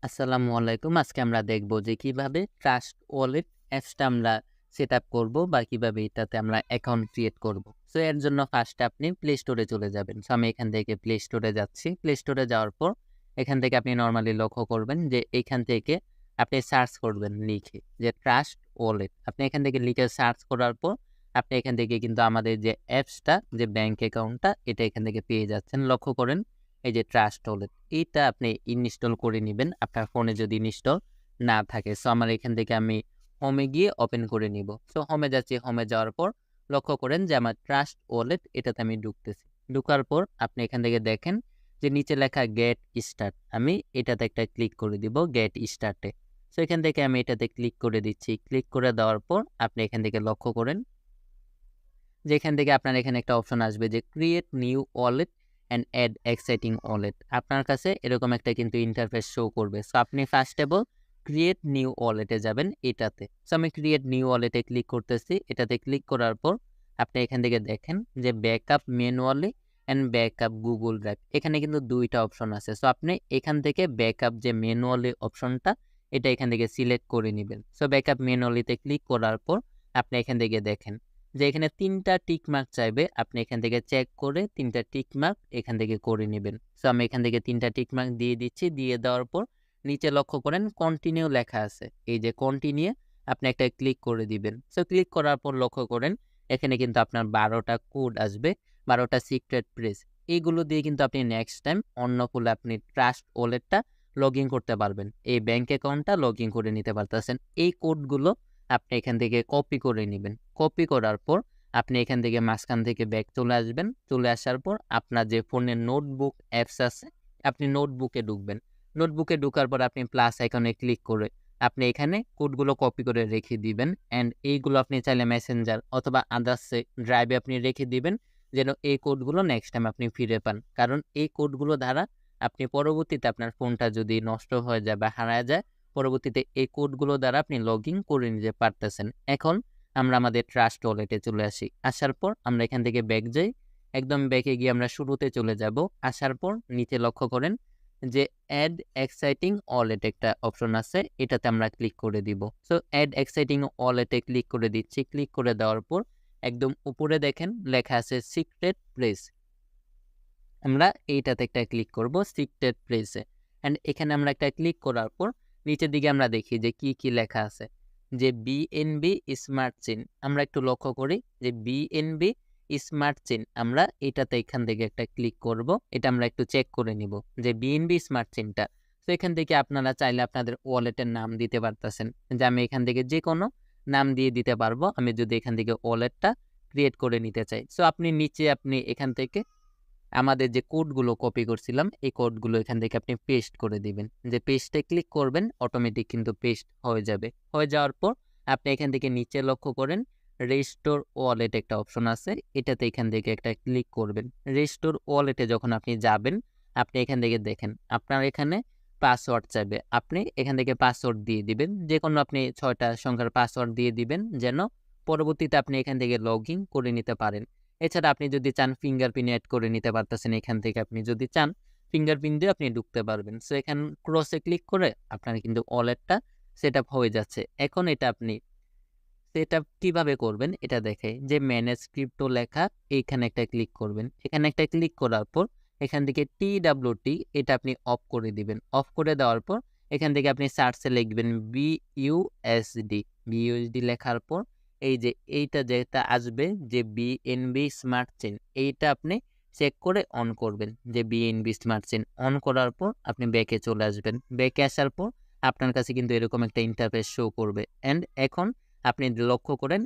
আসসালামু আলাইকুম। আজকে আমরা দেখব যে কিভাবে ট্রাস্ট ওয়ালেট অ্যাপসটা আমরা সেটআপ করব বা কিভাবে এটাতে আমরা অ্যাকাউন্ট ক্রিয়েট করব। সো এর জন্য ফার্স্টে আপনি প্লে স্টোরে চলে যাবেন। সো আমি এখান থেকে প্লে স্টোরে যাচ্ছি। প্লে স্টোরে যাওয়ার পর এখান থেকে আপনি নরমালি লক্ষ্য করবেন যে এখান থেকে আপনি সার্চ করবেন লিখে যে ট্রাস্ট ওয়ালেট। আপনি এখান থেকে লিখে সার্চ করার পর আপনি এখান থেকে কিন্তু আমাদের যে অ্যাপসটা যে ব্যাংক অ্যাকাউন্টটা এটা এখান থেকে পেয়ে যাচ্ছেন। লক্ষ্য করেন এই যে ট্রাস্ট ওয়ালেট এইটা আপনি ইনস্টল করে নিবেন আপনার ফোনে যদি ইনস্টল না থাকে। সো আমার এখান থেকে আমি হোমে গিয়ে ওপেন করে নিব। সো হোমে যাচ্ছি, হোমে যাওয়ার পর লক্ষ্য করেন যে আমার ট্রাস্ট ওয়ালেট এটাতে আমি ঢুকতেছি। ঢুকার পর আপনি এখান থেকে দেখেন যে নিচে লেখা গেট স্টার্ট, আমি এটাতে একটা ক্লিক করে দিব গেট স্টার্টে। সো এখান থেকে আমি এটাতে ক্লিক করে দিচ্ছি। ক্লিক করে দেওয়ার পর আপনি এখান থেকে লক্ষ্য করেন যে এখান থেকে আপনার এখানে একটা অপশন আসবে যে create new wallet and add existing wallet. আপনার কাছে এরকম একটা কিন্তু ইন্টারফেস শো করবে। সো আপনি first of all create new ওয়ালেটে যাবেন এটাতে। সো আমি ক্রিয়েট নিউ ওয়ালেটে ক্লিক করতেছি। এটাতে ক্লিক করার পর আপনি এখান থেকে দেখেন যে backup manually and backup Google drive, এখানে কিন্তু দুইটা অপশন আছে। সো আপনি এখান থেকে ব্যাকআপ যে ম্যানুয়ালি অপশনটা এটা এখান থেকে সিলেক্ট করে নেবেন। সো ব্যাকআপ ম্যানুয়ালিতে ক্লিক করার পর আপনি এখান থেকে দেখেন যে এখানে ৩টা টিক মার্ক চাইবে। আপনি এখান থেকে চেক করে ৩টা টিক মার্ক এখান থেকে করে নিবেন। সো আমি এখান থেকে ৩টা টিক মার্ক দিয়ে দিচ্ছি। দিয়ে দেওয়ার পর নিচে লক্ষ্য করেন কন্টিনিউ লেখা আছে। এই যে কন্টিনিউ আপনি একটা ক্লিক করে দিবেন। সো ক্লিক করার পর লক্ষ্য করেন এখানে কিন্তু আপনার ১২টা কোড আসবে, ১২টা সিক্রেট প্রেস। এইগুলো দিয়ে কিন্তু আপনি নেক্সট টাইম অন্য খুলে আপনি ট্রাস্ট ওয়ালেটটা লগইন করতে পারবেন। এই ব্যাংক অ্যাকাউন্টটা লগইন করে নিতে পারতেছেন। এই কোডগুলো আপনি এখান থেকে কপি করে নিবেন। কপি করার পর আপনি এখান থেকে মাঝখান থেকে ব্যাক চলে আসবেন। চলে আসার পর আপনার যে ফোনে নোটবুক অ্যাপস আছে, আপনি নোটবুকে ঢুকবেন। নোটবুকে ঢোকার পর আপনি প্লাস আইকনে ক্লিক করে আপনি এখানে কোডগুলো কপি করে রেখে দিবেন। অ্যান্ড এইগুলো আপনি চাইলে মেসেঞ্জার অথবা আদার্সে ড্রাইভে আপনি রেখে দিবেন যেন এই কোডগুলো নেক্সট টাইম আপনি ফিরে পান। কারণ এই কোডগুলো দ্বারা আপনি পরবর্তীতে আপনার ফোনটা যদি নষ্ট হয়ে যায় বা হারায় যায়, পরবর্তীতে এই কোডগুলো দ্বারা আপনি লগইন করে নিতে পারতেছেন। এখন আমরা আমাদের ট্রাস্ট ওয়ালেটে চলে আসি। আসার পর আমরা এখান থেকে ব্যাক যাই। একদম ব্যাকে গিয়ে আমরা শুরুতে চলে যাব। আসার পর নিচে লক্ষ্য করেন যে অ্যাড এক্সাইটিং ওয়ালেট একটা অপশন আছে, এটাতে আমরা ক্লিক করে দিব। সো অ্যাড এক্সাইটিং ওয়ালেটে ক্লিক করে দিচ্ছি। ক্লিক করে দেওয়ার পর একদম উপরে দেখেন লেখা আছে সিক্রেট প্লেস। আমরা এইটাতে একটা ক্লিক করব সিক্রেট প্লেসে। অ্যান্ড এখানে আমরা একটা ক্লিক করার পর নিচের দিকে আমরা দেখি যে কি লেখা আছে যে বিএনবি স্মার্ট চেইন। আমরা একটু লক্ষ্য করি যে বিএনবি স্মার্ট চেইন, আমরা এটাতে এখান থেকে একটা ক্লিক করব। এটা আমরা একটু চেক করে নিব যে বিএনবি স্মার্ট চেইনটা। তো এখান থেকে আপনারা চাইলে আপনাদের ওয়ালেটের নাম দিতে পারতেছেন, যে আমি এখান থেকে যে কোনো নাম দিয়ে দিতে পারবো আমি যদি এখান থেকে ওয়ালেটটা ক্রিয়েট করে নিতে চাই। সো আপনি নিচে আপনি এখান থেকে আমাদের যে কোডগুলো কপি করছিলাম এই কোডগুলো এখান থেকে আপনি পেস্ট করে দিবেন। যে পেস্টে ক্লিক করবেন অটোমেটিক কিন্তু পেস্ট হয়ে যাবে। হয়ে যাওয়ার পর আপনি এখান থেকে নিচে লক্ষ্য করেন রেস্টোর ওয়ালেট একটা অপশন আছে, এটাতে এখান থেকে একটা ক্লিক করবেন। রেস্টোর ওয়ালেটে যখন আপনি যাবেন আপনি এখান থেকে দেখেন আপনার এখানে পাসওয়ার্ড চাইবে। আপনি এখান থেকে পাসওয়ার্ড দিয়ে দিবেন। যে কোনো আপনি ৬টা সংখ্যার পাসওয়ার্ড দিয়ে দিবেন যেন পরবর্তীতে আপনি এখান থেকে লগইন করে নিতে পারেন। এছাড়া আপনি যদি চান ফিঙ্গারপ্রিন্ট এড করে নিতে পারতেছেন। এখান থেকে আপনি যদি চান ফিঙ্গারপ্রিন্ট দিয়ে আপনি ঢুকতে পারবেন। সো এখান ক্রসে ক্লিক করে আপনার কিন্তু ওয়ালেটটা সেটআপ হয়ে যাচ্ছে। এখন এটা আপনি সেটআপ কিভাবে করবেন এটা দেখাই যে ম্যানেজ ক্রিপ্টো লেখা এইখানে একটা ক্লিক করবেন। এখানে একটা ক্লিক করার পর এখান থেকে TWT এটা আপনি অফ করে দিবেন। অফ করে দেওয়ার পর এখান থেকে আপনি সার্চে লিখবেন BUSD। BUSD লেখার পর এই যে এইটা যেটা আসবে যে বিএনবি স্মার্ট চেইন, এইটা আপনি চেক করে অন করবেন। যে বিএনবি স্মার্ট চেইন অন করার পর আপনি ব্যাকে চলে আসবেন। ব্যাকে আসার পর আপনার কাছে কিন্তু এরকম একটা ইন্টারফেস শো করবে। অ্যান্ড এখন আপনি লক্ষ্য করেন